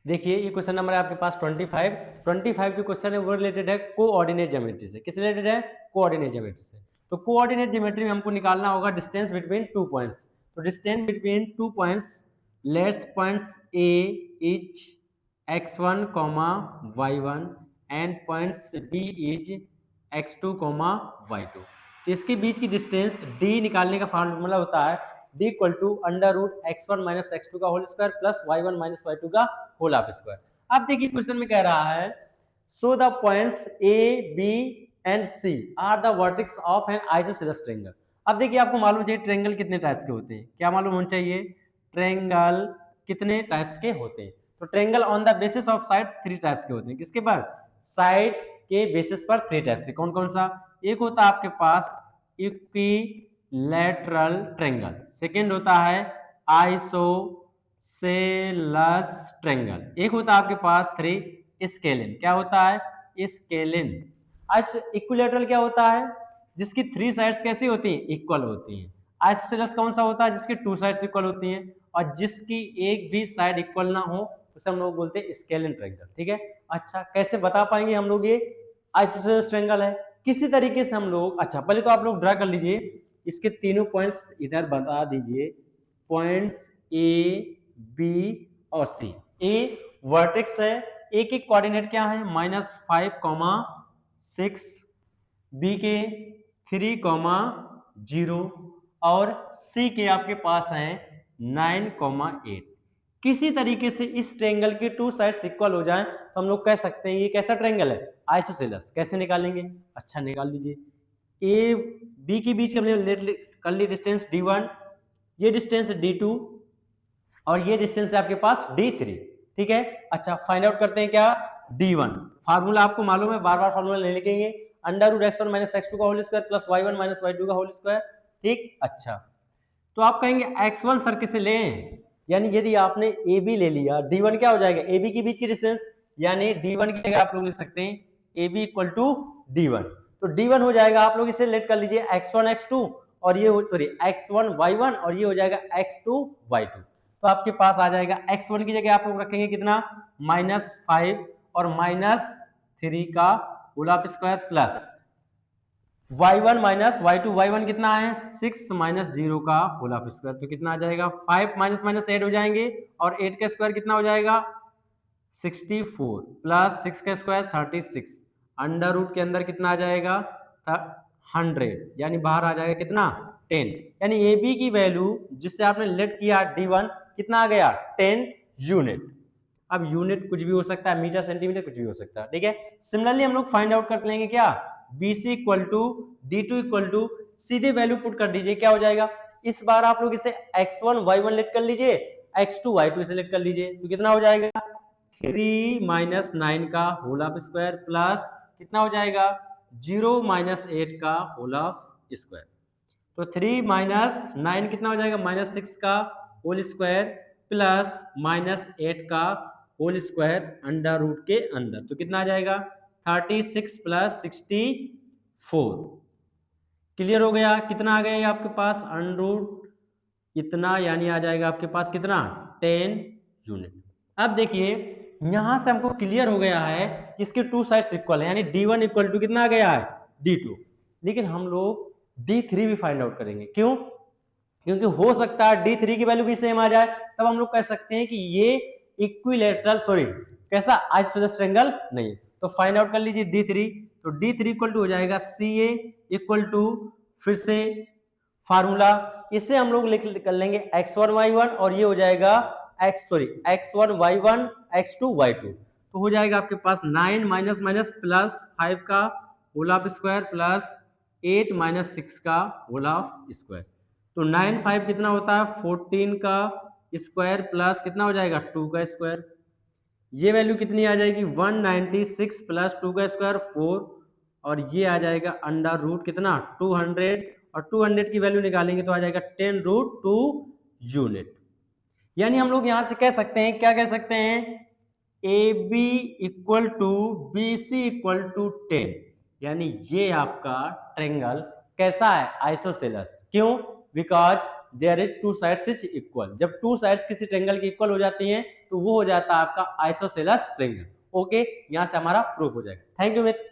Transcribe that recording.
देखिए ये question number है आपके पास 25 जो क्वेश्चन है वो रिलेटेड है कोऑर्डिनेट ज्योमेट्री से। किस रिलेटेड है? कोऑर्डिनेट ज्योमेट्री से। तो कोऑर्डिनेट ज्योमेट्री में हमको निकालना होगा डिस्टेंस बिटवीन टू पॉइंट्स। तो distance between two points, let's points A is x1, y1 and points b is x2, y2। तो इसके बीच की डिस्टेंस d निकालने का फार्मूला होता है d equal to under root x1 minus x2 का whole square plus y1 minus y2 का whole half square. अब देखिए क्वेश्चन में कह रहा है so the points a b and c are the vertex of an isosceles triangle. अब देखिए आपको मालूम चाहिए ट्रायंगल कितने टाइप्स के होते हैं। क्या मालूम होना चाहिए? ट्रायंगल कितने टाइप्स के होते हैं। तो triangle on the basis of side three types के होते हैं। किसके पर? साइड के बेसिस पर थ्री टाइप्स के। कौन कौन सा? एक होता है आपके पास इक्विलैटरल ट्रायंगल, सेकंड होता है आइसोसेलस ट्रायंगल, एक होता है आपके पास थ्री स्केलिन। क्या होता है? स्केलिन। इक्विलैटरल क्या होता है? जिसकी थ्री साइड्स कैसी होती हैं? इक्वल होती हैं। आइसोसेलस कौन सा होता है? जिसकी टू साइड्स इक्वल होती हैं। और जिसकी एक भी साइड इक्वल ना हो उसे हम लोग बोलते हैं स्केलिन ट्रायंगल। ठीक है। अच्छा कैसे बता पाएंगे हम लोग ये आइसोसेलस ट्रायंगल है? किसी तरीके से हम लोग, अच्छा पहले तो आप लोग ड्रा कर लीजिए इसके तीनों पॉइंट्स इधर बता दीजिए। पॉइंट्स ए बी और सी। ए वर्टेक्स है, ए के कोऑर्डिनेट क्या है? -5, 6, बी के 3, 0 और सी के आपके पास है 9, 8। किसी तरीके से इस ट्रायंगल के टू साइड्स इक्वल हो जाएं तो हम लोग कह सकते हैं ये कैसा ट्रायंगल है? आइसोसेलस। कैसे निकालेंगे? अच्छा निकाल लीजिए। ए बी के बीच हमने कर ली डिस्टेंस d1, ये डिस्टेंस d2 और ये डिस्टेंस है आपके पास d3। ठीक है। अच्छा फाइंड आउट करते हैं क्या? d1 फार्मूला आपको मालूम है, बार बार फार्मूला नहीं लिखेंगे। Under root x1 minus x2 का whole square plus y1 minus y2 का होल स्क्वायर। ठीक। अच्छा तो आप कहेंगे x1 सर किसे लें? यानी यदि आपने ए बी ले लिया, d1 क्या हो जाएगा? ए बी के बीच की डिस्टेंस, यानी d1 की जगह आप लोग लिख सकते हैं A B equal to d1। तो d1 हो जाएगा, आप लोग इसे लेट कर लीजिए x1 x2 और ये सॉरी x1 y1 और ये हो जाएगा x2 y2। तो आपके पास आ जाएगा x1 की जगह आप लोग रखेंगे कितना? -5 और -3 का whole square plus y1 minus y2, y1 कितना है? 6 माइनस 0 का होल स्क्वायर। तो कितना आ जाएगा? 5 माइनस माइनस 8 हो जाएंगे और 8 का स्क्वायर कितना हो जाएगा? 64 प्लस 6 का स्क्वायर 36। अंडर रूट के अंदर कितना आ जाएगा? 100, यानी बाहर आ जाएगा कितना? 10। यानी ए बी की वैल्यू जिससे आपने लेट किया d1 कितना आ गया? 10 यूनिट। अब यूनिट कुछ भी हो सकता है, मीटर सेंटीमीटर कुछ भी हो सकता है। ठीक है। सिमिलरली हम लोग फाइंड आउट कर लेंगे क्या? BC equal to D2 equal to, सीधे वैल्यू पुट कर दीजिए। क्या हो जाएगा? इस बार आप लोग इसे x1 y1 लेट कर लीजिए, x2 y2 सेलेक्ट कर लीजिए। तो कितना हो जाएगा? 3 माइनस 9 का होल ऑफ स्क्वायर प्लस कितना हो जाएगा? 0 माइनस 8 का होल ऑफ स्क्वायर। तो 3 माइनस 9 कितना हो जाएगा? -6 का होल स्क्वायर प्लस -8 का होल स्क्वायर अंडर रूट के अंदर। तो कितना आ जाएगा? 36 प्लस 64। क्लियर हो गया? कितना आ गया आपके पास? अंडर रूट इतना, यानी आ जाएगा आपके पास कितना? 10 यूनिट। अब देखिए यहां से हमको क्लियर हो गया है कि इसके टू साइड्स इक्वल है, यानी d1 इक्वल टू कितना आ गया है? d2। लेकिन हम लोग d3 भी फाइंड आउट करेंगे। क्यों? क्योंकि हो सकता है d3 की वैल्यू भी सेम आ जाए। तब हम लोग कह सकते हैं कि ये इक्विलैटरल, सॉरी कैसा? आइसोसेलेस ट्रायंगल नहीं। तो फाइंड आउट कर लीजिए d3। तो d3 इक्वल टू हो जाएगा CA इक्वल टू, फिर से फार्मूला इसे हम लोग लिख कर लेंगे x1 y1 और ये हो जाएगा x1 y1 x2 y2। तो हो जाएगा आपके पास 9 माइनस माइनस प्लस 5 का whole of square plus 8 minus 6 का होल ऑफ स्क्वायर। तो 9 5 कितना होता है? 14 का स्क्वायर प्लस कितना हो जाएगा? 2 का स्क्वायर। ये वैल्यू कितनी आ जाएगी? 196 प्लस 2 का स्क्वायर 4 और ये आ जाएगा अंडर रूट कितना? 200 और 200 की वैल्यू निकालेंगे तो आ जाएगा 10√2 यूनिट। यानी हम लोग यहां से कह सकते हैं, क्या कह सकते हैं? AB equal to BC equal to 10। यानी ये आपका ट्रायंगल कैसा है? आइसोसेलस। क्यों? Because there is two sides is equal. जब टू साइड्स किसी ट्रायंगल की इक्वल हो जाती हैं तो वो हो जाता है आपका आइसोसेलेस ट्रायंगल। ओके, यहाँ से हमारा प्रूफ हो जाएगा। Thank you Mitra.